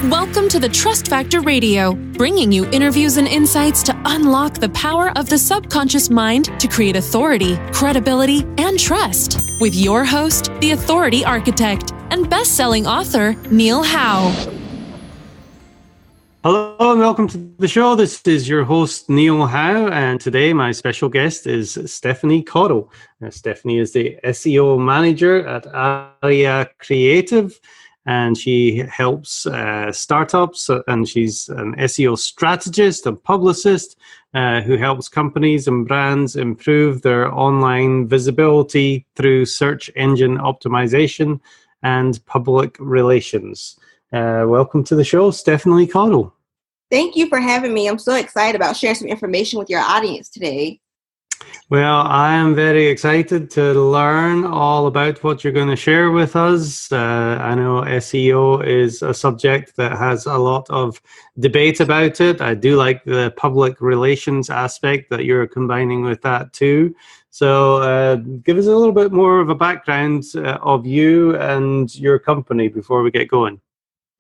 Welcome to the Trust Factor Radio, bringing you interviews and insights to unlock the power of the subconscious mind to create authority, credibility, and trust. With your host, the Authority Architect and best-selling author, Neil Howe. Hello and welcome to the show. This is your host, Neil Howe, and today my special guest is Stephanie Caudle. Stephanie is the SEO manager at Arya Creative, and she helps startups, and she's an SEO strategist and publicist who helps companies and brands improve their online visibility through search engine optimization and public relations. Welcome to the show, Stephanie Caudle. Thank you for having me. I'm so excited about sharing some information with your audience today. Well, I am very excited to learn all about what you're going to share with us. I know SEO is a subject that has a lot of debate about it. I do like the public relations aspect that you're combining with that too. So give us a little bit more of a background of you and your company before we get going.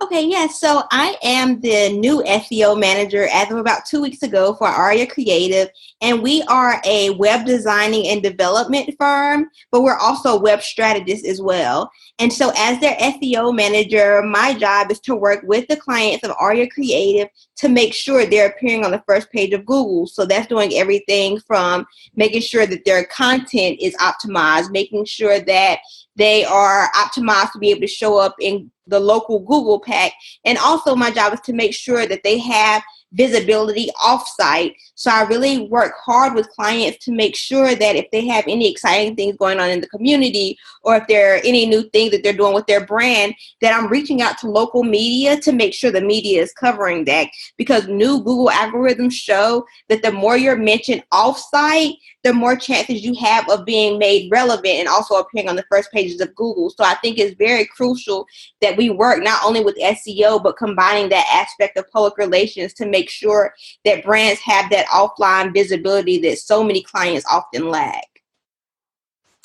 Okay, yes. So I am the new SEO manager as of about 2 weeks ago for Arya Creative, and we are a web designing and development firm, but we're also web strategists as well. And so as their SEO manager, my job is to work with the clients of Arya Creative to make sure they're appearing on the first page of Google. So that's doing everything from making sure that their content is optimized, making sure that they are optimized to be able to show up in the local Google pack. And also my job is to make sure that they have visibility offsite. So I really work hard with clients to make sure that if they have any exciting things going on in the community, or if there are any new things that they're doing with their brand, that I'm reaching out to local media to make sure the media is covering that. Because new Google algorithms show that the more you're mentioned offsite, the more chances you have of being made relevant and also appearing on the first pages of Google. So I think it's very crucial that we work not only with SEO, but combining that aspect of public relations to make sure that brands have that offline visibility that so many clients often lack.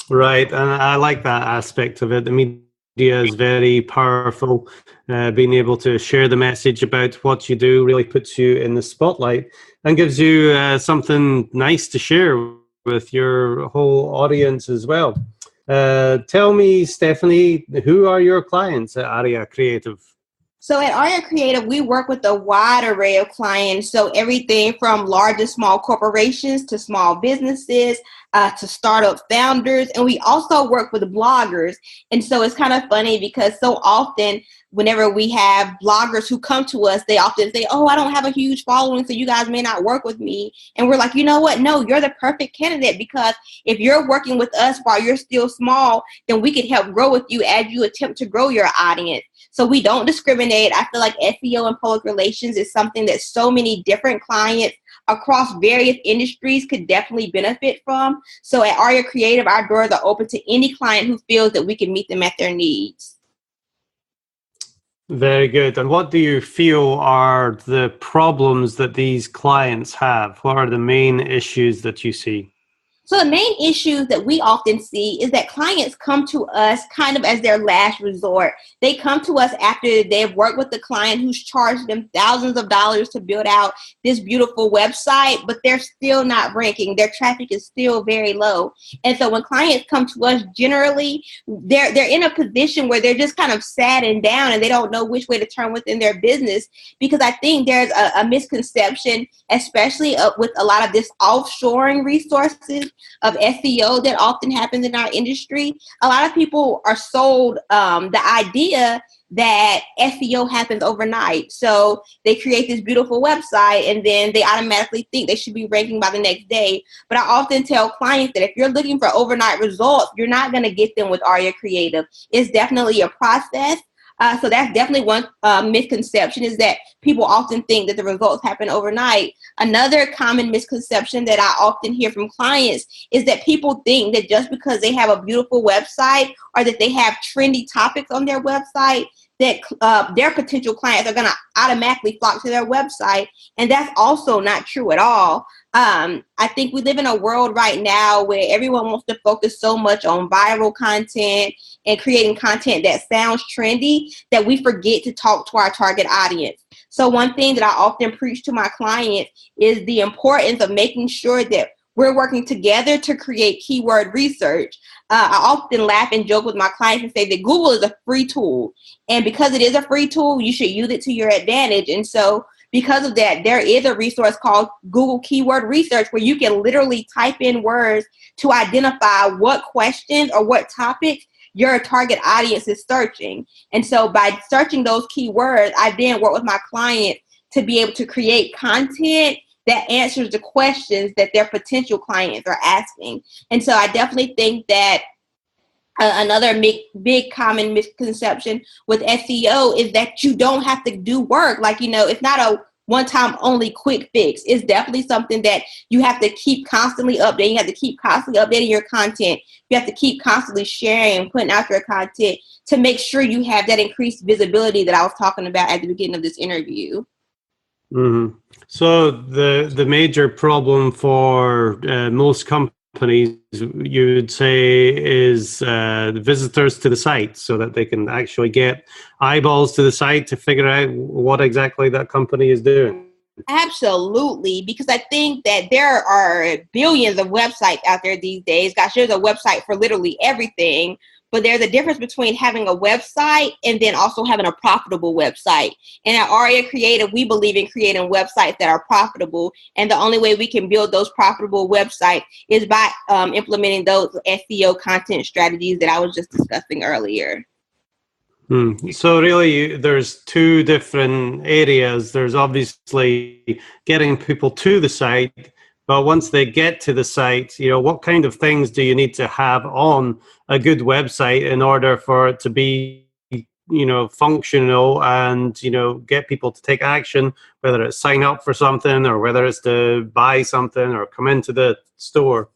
Right, and I like that aspect of it. The media is very powerful. Being able to share the message about what you do really puts you in the spotlight and gives you something nice to share with your whole audience as well. Tell me, Stephanie, who are your clients at Arya Creative? So at Arya Creative, we work with a wide array of clients. So everything from large and small corporations to small businesses to startup founders. And we also work with bloggers. And so it's kind of funny because so often whenever we have bloggers who come to us, they often say, oh, I don't have a huge following, so you guys may not work with me. And we're like, you know what? No, you're the perfect candidate, because if you're working with us while you're still small, then we can help grow with you as you attempt to grow your audience. So we don't discriminate. I feel like SEO and public relations is something that so many different clients across various industries could definitely benefit from. So at Arya Creative, our doors are open to any client who feels that we can meet them at their needs. Very good. And what do you feel are the problems that these clients have? What are the main issues that you see? So the main issues that we often see is that clients come to us kind of as their last resort. They come to us after they've worked with the client who's charged them thousands of dollars to build out this beautiful website, but they're still not ranking. Their traffic is still very low. And so when clients come to us, generally, they're in a position where they're just kind of sad and down, and they don't know which way to turn within their business, because I think there's a misconception, especially with a lot of this offshoring resources of SEO that often happens in our industry. A lot of people are sold the idea that SEO happens overnight. So they create this beautiful website and then they automatically think they should be ranking by the next day. But I often tell clients that if you're looking for overnight results, you're not going to get them with Arya Creative. It's definitely a process. So that's definitely one misconception, is that people often think that the results happen overnight. Another common misconception that I often hear from clients is that people think that just because they have a beautiful website or that they have trendy topics on their website, that their potential clients are going to automatically flock to their website. And that's also not true at all. I think we live in a world right now where everyone wants to focus so much on viral content and creating content that sounds trendy that we forget to talk to our target audience. So one thing that I often preach to my clients is the importance of making sure that we're working together to create keyword research. I often laugh and joke with my clients and say that Google is a free tool. And because it is a free tool, you should use it to your advantage. And so because of that, there is a resource called Google Keyword Research where you can literally type in words to identify what questions or what topics your target audience is searching. And so by searching those keywords, I then work with my client to be able to create content that answers the questions that their potential clients are asking. And so I definitely think that another big common misconception with SEO is that you don't have to do work. Like, it's not a one-time only quick fix. It's definitely something that you have to keep constantly updating. You have to keep constantly updating your content. You have to keep constantly sharing and putting out your content to make sure you have that increased visibility that I was talking about at the beginning of this interview. Mm-hmm. So the major problem for most companies, you would say, is the visitors to the site, so that they can actually get eyeballs to the site to figure out what exactly that company is doing. Absolutely, because I think that there are billions of websites out there these days. Gosh, there's a website for literally everything. But there's a difference between having a website and then also having a profitable website. And at Arya Creative, we believe in creating websites that are profitable. And the only way we can build those profitable websites is by implementing those SEO content strategies that I was just discussing earlier. So really, there's two different areas. There's obviously getting people to the site, but once they get to the site, what kind of things do you need to have on a good website in order for it to be, functional and, get people to take action, whether it's sign up for something or whether it's to buy something or come into the store?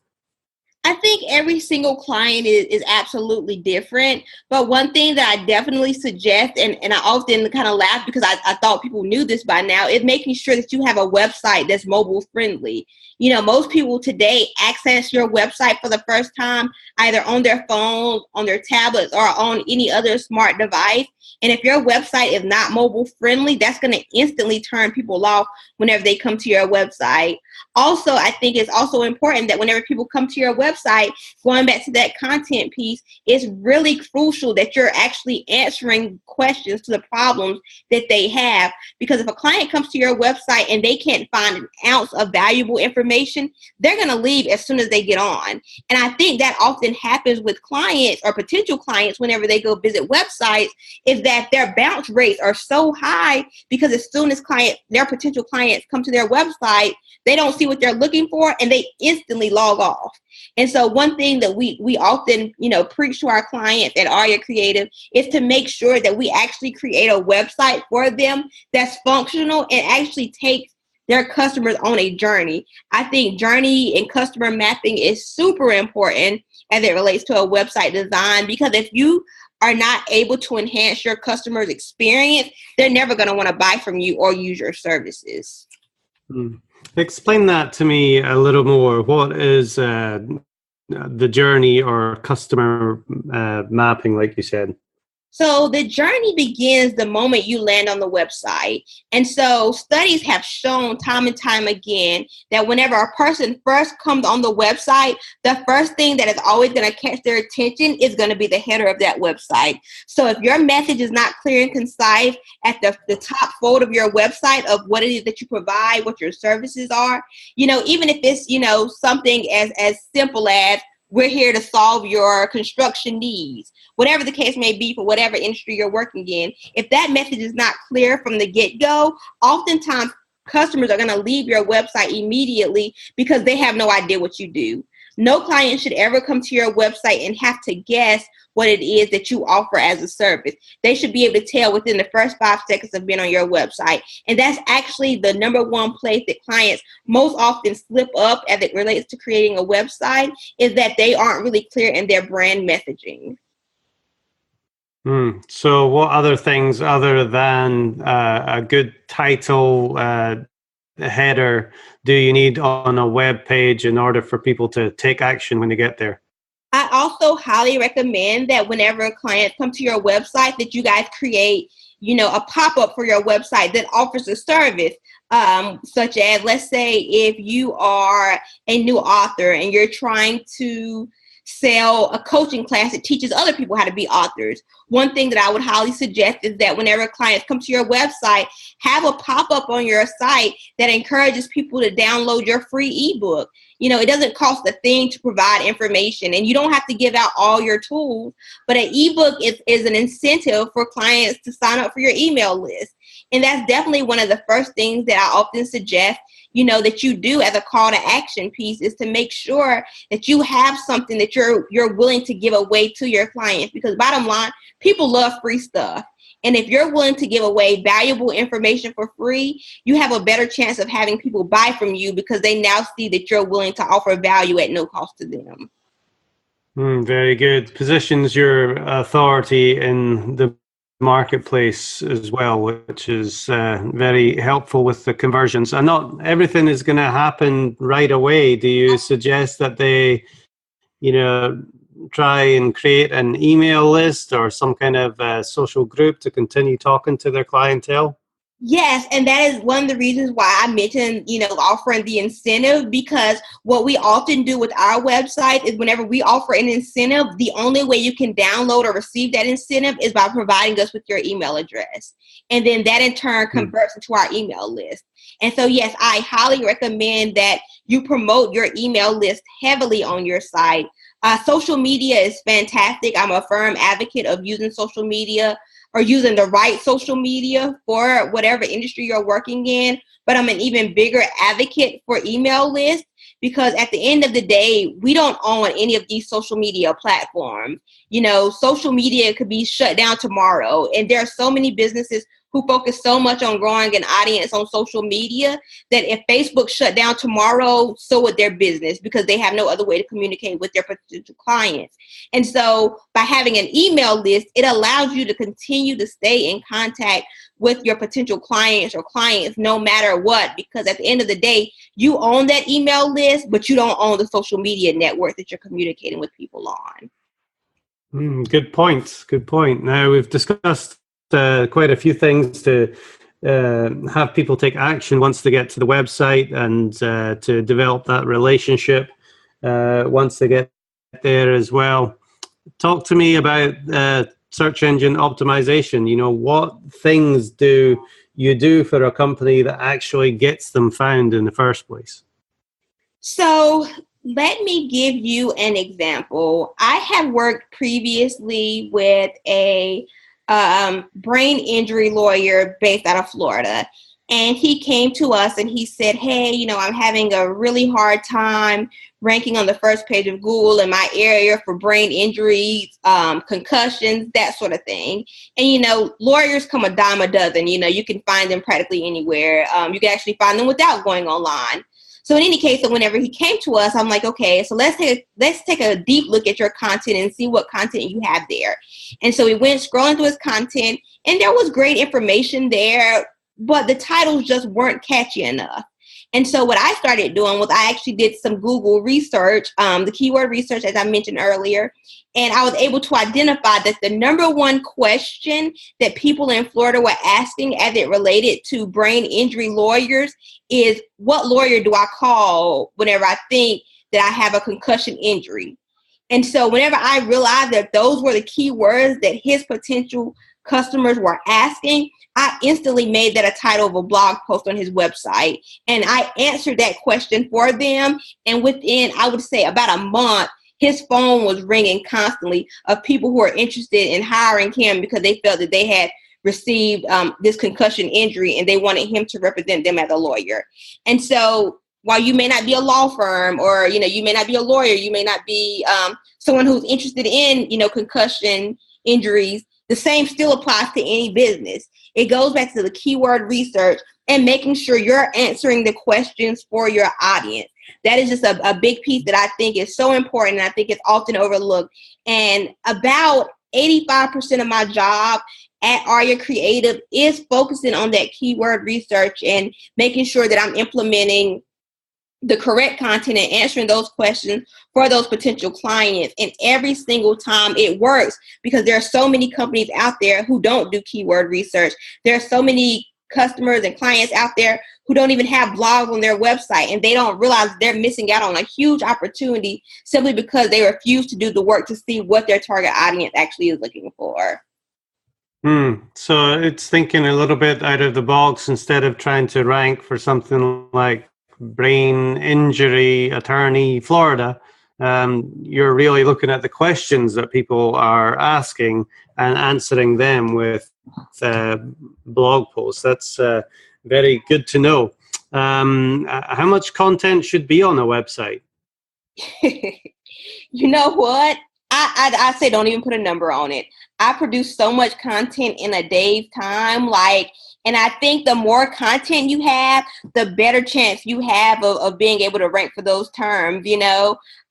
I think every single client is absolutely different. But one thing that I definitely suggest, and I often kind of laugh because I thought people knew this by now, is making sure that you have a website that's mobile friendly. Most people today access your website for the first time either on their phones, on their tablets, or on any other smart device. And if your website is not mobile friendly, that's going to instantly turn people off whenever they come to your website. Also, I think it's also important that whenever people come to your website, going back to that content piece, it's really crucial that you're actually answering questions to the problems that they have. Because if a client comes to your website and they can't find an ounce of valuable information, they're going to leave as soon as they get on. And I think that often happens with clients or potential clients whenever they go visit websites, is that their bounce rates are so high because as soon as their potential clients come to their website, they don't see what they're looking for and they instantly log off. And so one thing that we often, preach to our clients at Arya Creative is to make sure that we actually create a website for them that's functional and actually takes their customers on a journey. I think journey and customer mapping is super important as it relates to a website design, because if you are not able to enhance your customer's experience, they're never going to want to buy from you or use your services. Explain that to me a little more. What is the journey or customer mapping, like you said? So the journey begins the moment you land on the website. And so studies have shown time and time again that whenever a person first comes on the website, the first thing that is always going to catch their attention is going to be the header of that website. So if your message is not clear and concise at the top fold of your website of what it is that you provide, what your services are, even if it's, something as simple as we're here to solve your construction needs, whatever the case may be for whatever industry you're working in. If that message is not clear from the get-go, oftentimes customers are going to leave your website immediately because they have no idea what you do. No client should ever come to your website and have to guess what it is that you offer as a service. They should be able to tell within the first 5 seconds of being on your website. And that's actually the number one place that clients most often slip up as it relates to creating a website, is that they aren't really clear in their brand messaging. So what other things other than a good title header do you need on a web page in order for people to take action when they get there? I also highly recommend that whenever clients come to your website, that you guys create, a pop-up for your website that offers a service, such as, let's say, if you are a new author and you're trying to sell a coaching class that teaches other people how to be authors. One thing that I would highly suggest is that whenever clients come to your website, have a pop-up on your site that encourages people to download your free ebook. It doesn't cost a thing to provide information, and you don't have to give out all your tools, but an ebook is an incentive for clients to sign up for your email list. And that's definitely one of the first things that I often suggest, that you do as a call to action piece, is to make sure that you have something that you're willing to give away to your clients, because bottom line, people love free stuff. And if you're willing to give away valuable information for free, you have a better chance of having people buy from you because they now see that you're willing to offer value at no cost to them. Very good. Positions your authority in the marketplace as well, which is very helpful with the conversions. And not everything is going to happen right away. Do you suggest that they, try and create an email list or some kind of social group to continue talking to their clientele? Yes, and that is one of the reasons why I mentioned, offering the incentive, because what we often do with our website is whenever we offer an incentive, the only way you can download or receive that incentive is by providing us with your email address. And then that in turn converts into our email list. And so, yes, I highly recommend that you promote your email list heavily on your site. Social media is fantastic. I'm a firm advocate of using social media, or using the right social media for whatever industry you're working in. But I'm an even bigger advocate for email lists, because at the end of the day, we don't own any of these social media platforms. Social media could be shut down tomorrow. And there are so many businesses who focus so much on growing an audience on social media that if Facebook shut down tomorrow, so would their business, because they have no other way to communicate with their potential clients. And so by having an email list, it allows you to continue to stay in contact with your potential clients or clients no matter what, because at the end of the day, you own that email list, but you don't own the social media network that you're communicating with people on. Good point. Good point. Now, we've discussed quite a few things to have people take action once they get to the website, and to develop that relationship once they get there as well. Talk to me about search engine optimization. What things do you do for a company that actually gets them found in the first place? So let me give you an example. I have worked previously with a brain injury lawyer based out of Florida. And he came to us and he said, hey, I'm having a really hard time ranking on the first page of Google in my area for brain injuries, concussions, that sort of thing. And, lawyers come a dime a dozen. You can find them practically anywhere. You can actually find them without going online. So in any case, so whenever he came to us, I'm like, okay, so let's take a deep look at your content and see what content you have there. And so we went scrolling through his content, and there was great information there, but the titles just weren't catchy enough. And so what I started doing was I actually did some Google research, the keyword research, as I mentioned earlier, and I was able to identify that the number one question that people in Florida were asking as it related to brain injury lawyers is, what lawyer do I call whenever I think that I have a concussion injury? And so whenever I realized that those were the keywords that his potential customers were asking, I instantly made that a title of a blog post on his website. And I answered that question for them. And within, I would say, about a month, his phone was ringing constantly of people who are interested in hiring him because they felt that they had received this concussion injury and they wanted him to represent them as a lawyer. And so while you may not be a law firm, or, you may not be a lawyer, you may not be someone who's interested in, concussion injuries, the same still applies to any business. It goes back to the keyword research and making sure you're answering the questions for your audience. That is just a big piece that I think is so important, and I think it's often overlooked. And about 85% of my job at Arya Creative is focusing on that keyword research and making sure that I'm implementing the correct content and answering those questions for those potential clients. And every single time it works, because there are so many companies out there who don't do keyword research. There are so many customers and clients out there who don't even have blogs on their website, and they don't realize they're missing out on a huge opportunity simply because they refuse to do the work to see what their target audience actually is looking for. So it's thinking a little bit out of the box instead of trying to rank for something like brain injury attorney Florida. You're really looking at the questions that people are asking and answering them with blog posts. That's very good to know. How much content should be on a website? You know what? I say don't even put a number on it. I produce so much content in a day's time, and I think the more content you have, the better chance you have of being able to rank for those terms, in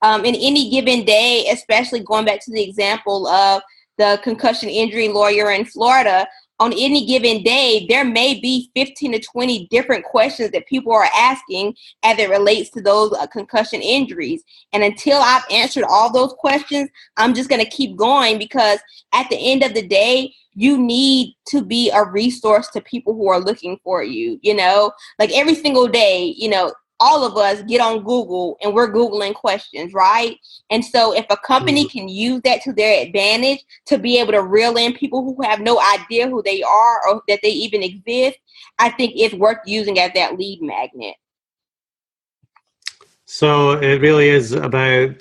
any given day, especially going back to the example of the concussion injury lawyer in Florida. On any given day, there may be 15 to 20 different questions that people are asking as it relates to those concussion injuries. And until I've answered all those questions, I'm just going to keep going, because at the end of the day, you need to be a resource to people who are looking for you, every single day, all of us get on Google and we're Googling questions, right? And so if a company can use that to their advantage to be able to reel in people who have no idea who they are or that they even exist, I think it's worth using as that lead magnet. So it really is about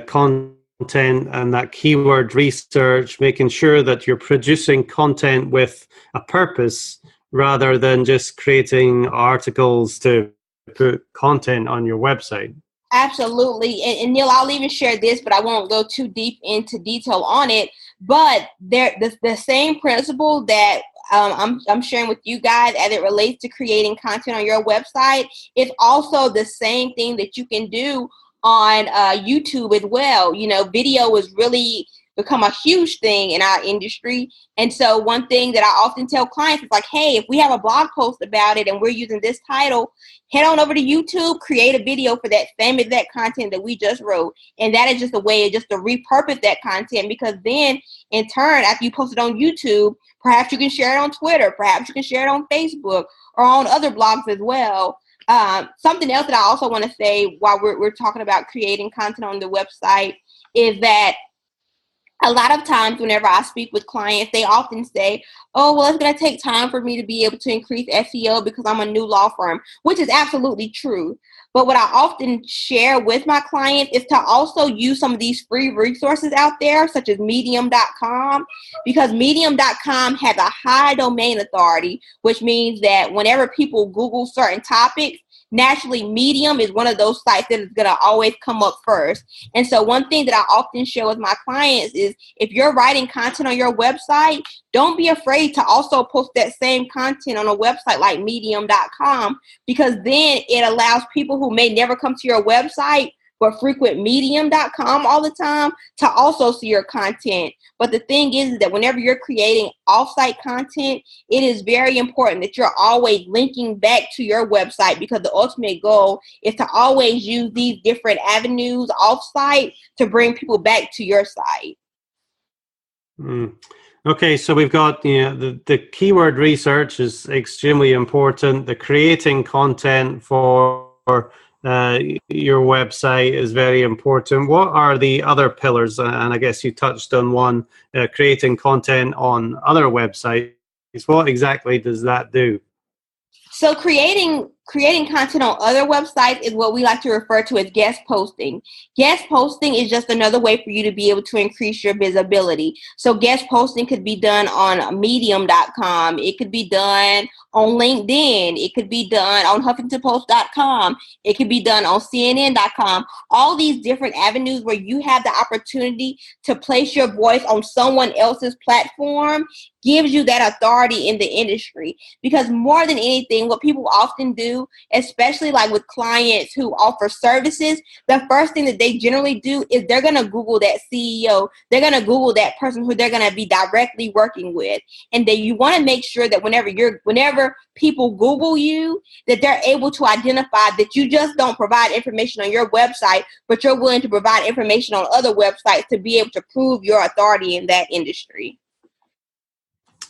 content and that keyword research, making sure that you're producing content with a purpose rather than just creating articles to put content on your website. Absolutely. And Neil, I'll even share this, but I won't go too deep into detail on it. But the same principle that I'm sharing with you guys as it relates to creating content on your website is also the same thing that you can do on YouTube as well. Video is really become a huge thing in our industry. And so one thing that I often tell clients is hey, if we have a blog post about it and we're using this title, head on over to YouTube, create a video for that same exact content that we just wrote. And that is just a way just to repurpose that content, because then in turn, after you post it on YouTube, perhaps you can share it on Twitter, perhaps you can share it on Facebook or on other blogs as well. Something else that I also want to say while we're talking about creating content on the website is that a lot of times whenever I speak with clients, they often say, oh, well, it's going to take time for me to be able to increase SEO because I'm a new law firm, which is absolutely true. But what I often share with my clients is to also use some of these free resources out there, such as medium.com, because medium.com has a high domain authority, which means that whenever people Google certain topics, naturally, Medium is one of those sites that is going to always come up first. And so one thing that I often share with my clients is if you're writing content on your website, don't be afraid to also post that same content on a website like medium.com, because then it allows people who may never come to your website but frequent medium.com all the time to also see your content. But the thing is that whenever you're creating off-site content, it is very important that you're always linking back to your website, because the ultimate goal is to always use these different avenues off-site to bring people back to your site. Okay, so we've got the keyword research is extremely important. The creating content for your website is very important. What are the other pillars? And I guess you touched on one, creating content on other websites. What exactly does that do? So creating content on other websites is what we like to refer to as guest posting. Guest posting is just another way for you to be able to increase your visibility. So guest posting could be done on medium.com. It could be done on LinkedIn. It could be done on HuffingtonPost.com. It could be done on CNN.com. All these different avenues where you have the opportunity to place your voice on someone else's platform gives you that authority in the industry. Because more than anything, what people often do, especially like with clients who offer services, the first thing that they generally do is they're going to Google that CEO. They're going to Google that person who they're going to be directly working with. And then you want to make sure that whenever people Google you, that they're able to identify that you just don't provide information on your website, but you're willing to provide information on other websites to be able to prove your authority in that industry.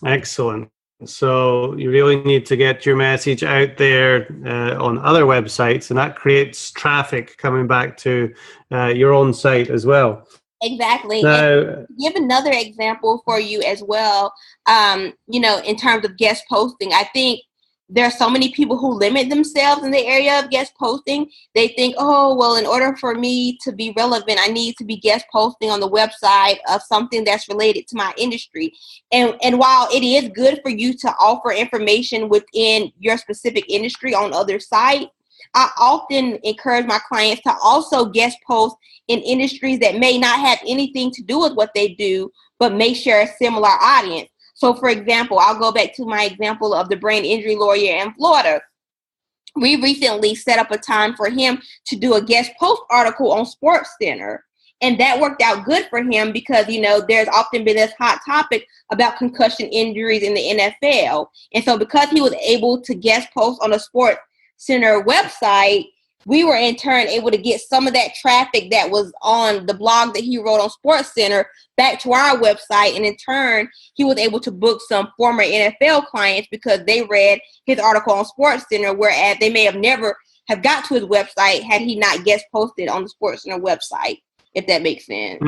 Excellent. So you really need to get your message out there on other websites, and that creates traffic coming back to your own site as well. Exactly. Now, and give another example for you as well. In terms of guest posting, I think there are so many people who limit themselves in the area of guest posting. They think, oh, well, in order for me to be relevant, I need to be guest posting on the website of something that's related to my industry. And while it is good for you to offer information within your specific industry on other sites, I often encourage my clients to also guest post in industries that may not have anything to do with what they do, but may share a similar audience. So, for example, I'll go back to my example of the brain injury lawyer in Florida. We recently set up a time for him to do a guest post article on SportsCenter. And that worked out good for him because, there's often been this hot topic about concussion injuries in the NFL. And so because he was able to guest post on a SportsCenter website, we were in turn able to get some of that traffic that was on the blog that he wrote on SportsCenter back to our website. And in turn, he was able to book some former NFL clients because they read his article on SportsCenter, whereas they may have never have got to his website had he not guest posted on the SportsCenter website, if that makes sense.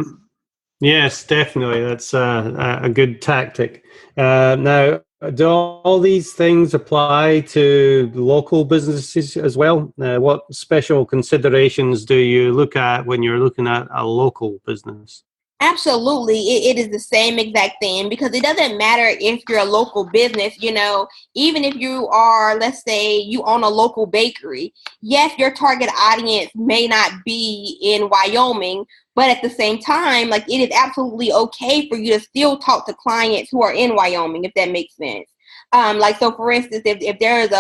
Yes, definitely. That's a good tactic. Now, do all these things apply to local businesses as well? What special considerations do you look at when you're looking at a local business? Absolutely. It is the same exact thing because it doesn't matter if you're a local business, even if you are, let's say you own a local bakery. Yes, your target audience may not be in Wyoming, but at the same time, it is absolutely okay for you to still talk to clients who are in Wyoming, if that makes sense. So for instance, if there is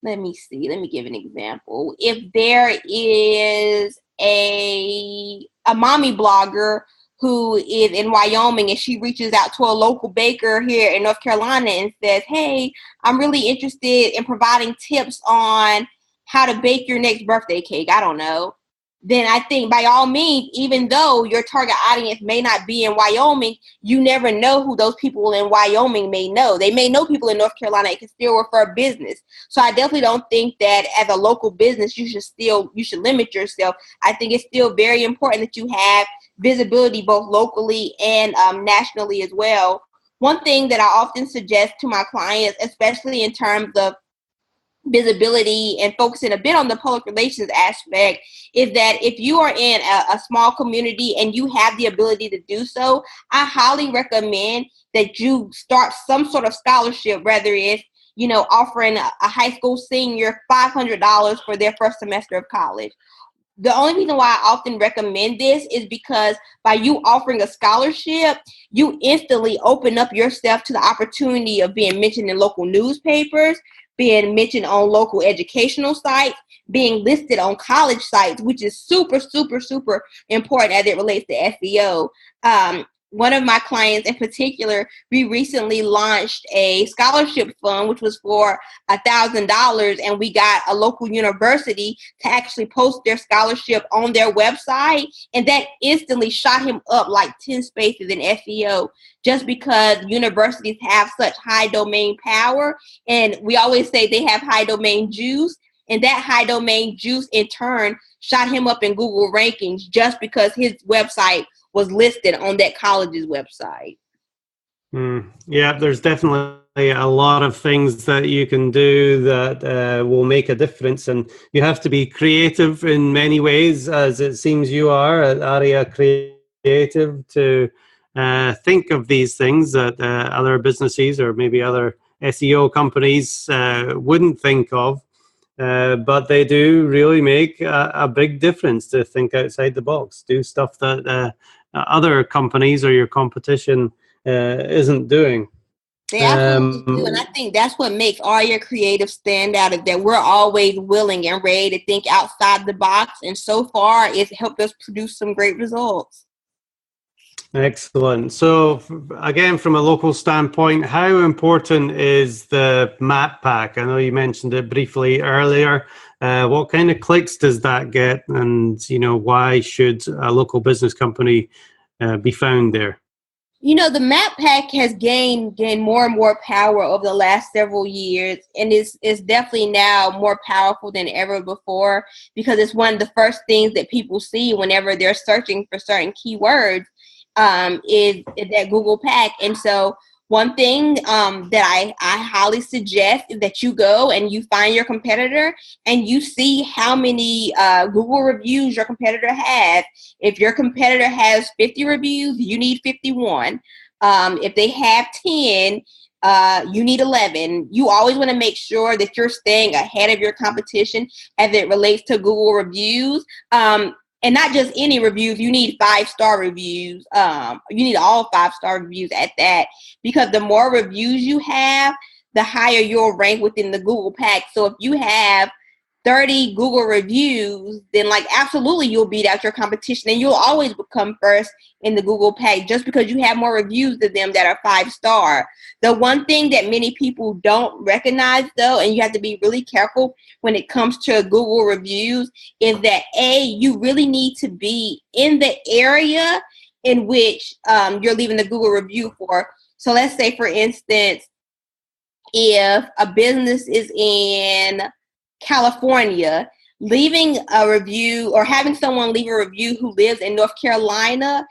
let me give an example. If there is a mommy blogger who is in Wyoming and she reaches out to a local baker here in North Carolina and says, hey, I'm really interested in providing tips on how to bake your next birthday cake. I don't know. Then I think by all means, even though your target audience may not be in Wyoming, you never know who those people in Wyoming may know. They may know people in North Carolina and can still refer business. So I definitely don't think that as a local business, you should limit yourself. I think it's still very important that you have visibility both locally and nationally as well. One thing that I often suggest to my clients, especially in terms of visibility and focusing a bit on the public relations aspect, is that if you are in a small community and you have the ability to do so, I highly recommend that you start some sort of scholarship, whether it's offering a high school senior $500 for their first semester of college. The only reason why I often recommend this is because by you offering a scholarship, you instantly open up yourself to the opportunity of being mentioned in local newspapers, being mentioned on local educational sites, being listed on college sites, which is super, super, super important as it relates to SEO. One of my clients in particular, we recently launched a scholarship fund, which was for $1,000, and we got a local university to actually post their scholarship on their website, and that instantly shot him up like 10 spaces in SEO, just because universities have such high domain power, and we always say they have high domain juice, and that high domain juice in turn shot him up in Google rankings just because his website was listed on that college's website. Yeah, there's definitely a lot of things that you can do that will make a difference, and you have to be creative in many ways, as it seems you are at Arya Creative, to think of these things that other businesses or maybe other SEO companies wouldn't think of. But they do really make a big difference to think outside the box, do stuff that other companies or your competition isn't doing. They absolutely do. And I think that's what makes Arya Creative stand out, is that we're always willing and ready to think outside the box. And so far, it's helped us produce some great results. Excellent. So again, from a local standpoint, how important is the map pack? I know you mentioned it briefly earlier. What kind of clicks does that get? And, why should a local business company be found there? The map pack has gained more and more power over the last several years, and it's definitely now more powerful than ever before, because it's one of the first things that people see whenever they're searching for certain keywords, is that Google pack. And so one thing that I highly suggest is that you go and you find your competitor and you see how many Google reviews your competitor has. If your competitor has 50 reviews, you need 51. If they have 10, you need 11. You always want to make sure that you're staying ahead of your competition as it relates to Google reviews. And not just any reviews, you need 5-star reviews. You need all 5-star reviews at that, because the more reviews you have, the higher you'll rank within the Google pack. So if you have 30 Google reviews, then absolutely you'll beat out your competition, and you'll always become first in the Google pack just because you have more reviews than them that are 5-star. The one thing that many people don't recognize, though, and you have to be really careful when it comes to Google reviews, is that you really need to be in the area in which you're leaving the Google review for. So let's say, for instance, if a business is in California, leaving a review or having someone leave a review who lives in North Carolina,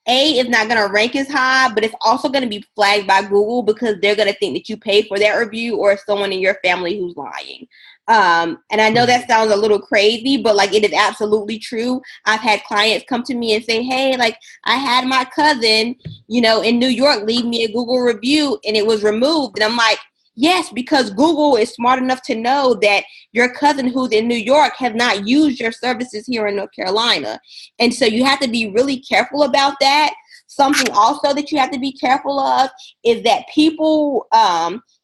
is not going to rank as high, but it's also going to be flagged by Google because they're going to think that you paid for that review, or someone in your family who's lying. And I know that sounds a little crazy, but it is absolutely true. I've had clients come to me and say, hey, I had my cousin, in New York leave me a Google review and it was removed. And I'm like, yes, because Google is smart enough to know that your cousin who's in New York has not used your services here in North Carolina. And so you have to be really careful about that. Something also that you have to be careful of is that people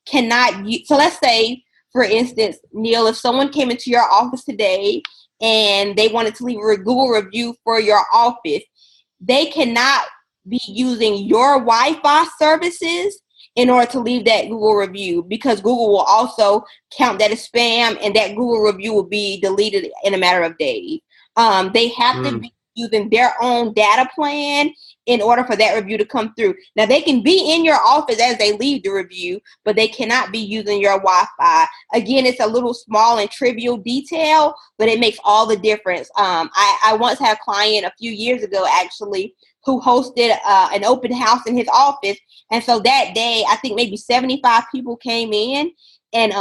cannot use. So let's say, for instance, Neil, if someone came into your office today and they wanted to leave a Google review for your office, they cannot be using your Wi-Fi services in order to leave that Google review, because Google will also count that as spam, and that Google review will be deleted in a matter of days. They have to be using their own data plan in order for that review to come through. Now, they can be in your office as they leave the review, but they cannot be using your Wi-Fi. Again, it's a little small and trivial detail, but it makes all the difference. I once had a client a few years ago, actually, who hosted an open house in his office. And so that day, I think maybe 75 people came in. And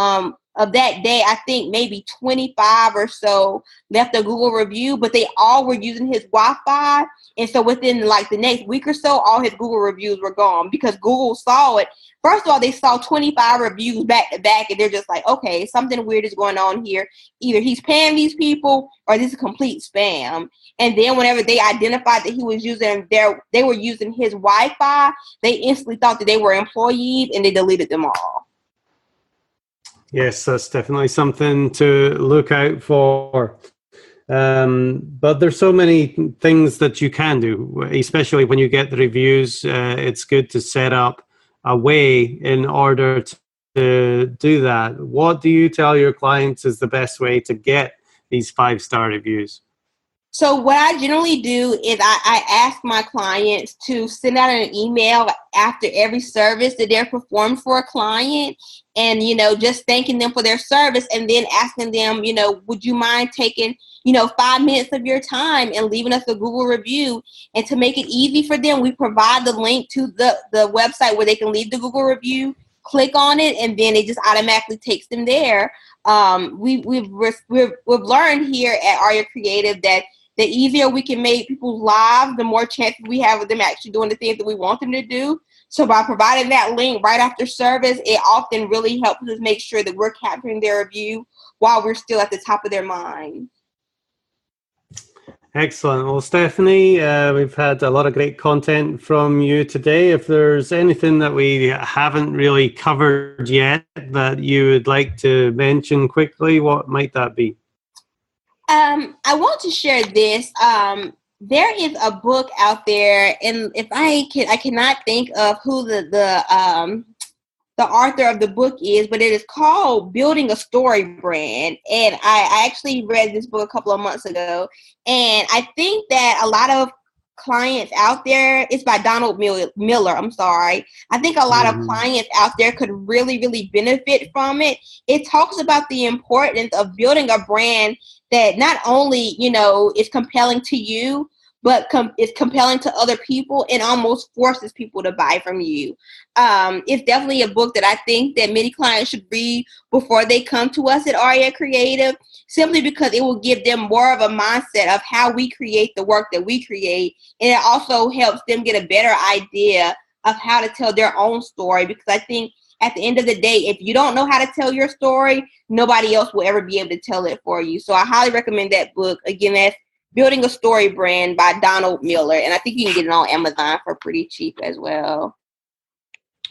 of that day, I think maybe 25 or so left a Google review, but they all were using his Wi-Fi. And so within the next week or so, all his Google reviews were gone, because Google saw it. First of all, they saw 25 reviews back to back, and they're just like, okay, something weird is going on here. Either he's paying these people or this is complete spam. And then whenever they identified that he was using they were using his Wi-Fi, they instantly thought that they were employees, and they deleted them all. Yes, that's definitely something to look out for. But there's so many things that you can do, especially when you get the reviews. It's good to set up a way in order to do that. What do you tell your clients is the best way to get these 5-star reviews? So what I generally do is I ask my clients to send out an email after every service that they're performed for a client, and, just thanking them for their service, and then asking them, would you mind taking, 5 minutes of your time and leaving us a Google review? And to make it easy for them, we provide the link to the website where they can leave the Google review, click on it, and then it just automatically takes them there. We've learned here at Arya Creative that the easier we can make people's lives, the more chances we have of them actually doing the things that we want them to do. So by providing that link right after service, it often really helps us make sure that we're capturing their review while we're still at the top of their mind. Excellent. Well, Stephanie, we've had a lot of great content from you today. If there's anything that we haven't really covered yet that you would like to mention quickly, what might that be? I want to share this. There is a book out there, and if I cannot think of who the author of the book is, but it is called Building a Story Brand. And I actually read this book a couple of months ago. And I think that a lot of clients out there, it's by Donald Miller, I'm sorry. I think a lot of clients out there could really, really benefit from it. It talks about the importance of building a brand that not only, is compelling to you, but it's compelling to other people and almost forces people to buy from you. It's definitely a book that I think that many clients should read before they come to us at Arya Creative, simply because it will give them more of a mindset of how we create the work that we create. And it also helps them get a better idea of how to tell their own story, because I think at the end of the day, if you don't know how to tell your story, nobody else will ever be able to tell it for you. So I highly recommend that book. Again, that's Building a Story Brand by Donald Miller. And I think you can get it on Amazon for pretty cheap as well.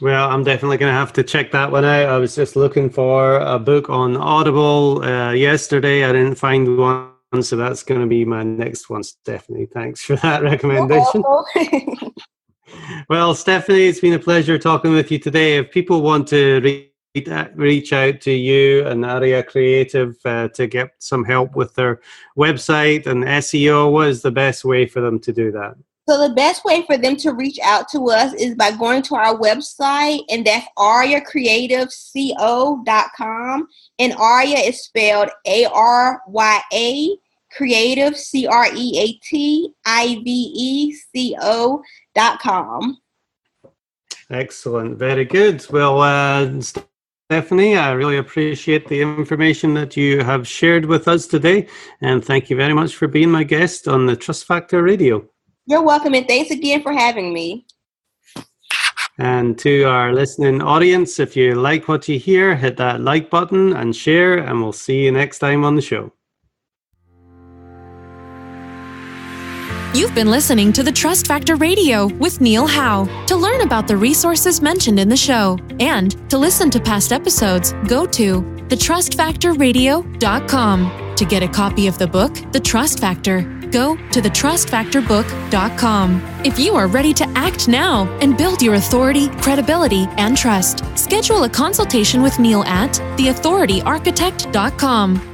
Well, I'm definitely going to have to check that one out. I was just looking for a book on Audible yesterday. I didn't find one, so that's going to be my next one, Stephanie. Thanks for that recommendation. Well, Stephanie, it's been a pleasure talking with you today. If people want to reach out to you and Arya Creative to get some help with their website and SEO, what is the best way for them to do that? So the best way for them to reach out to us is by going to our website, and that's aryacreativeseo.com. And Arya is spelled ARYA, Creative, CREATIVECO.com. Excellent. Very good. Well, Stephanie, I really appreciate the information that you have shared with us today. And thank you very much for being my guest on the Trust Factor Radio. You're welcome, and thanks again for having me. And to our listening audience, if you like what you hear, hit that like button and share, and we'll see you next time on the show. You've been listening to the Trust Factor Radio with Neil Howe. To learn about the resources mentioned in the show and to listen to past episodes, go to thetrustfactorradio.com. To get a copy of the book, The Trust Factor, go to thetrustfactorbook.com. If you are ready to act now and build your authority, credibility, and trust, schedule a consultation with Neil at theauthorityarchitect.com.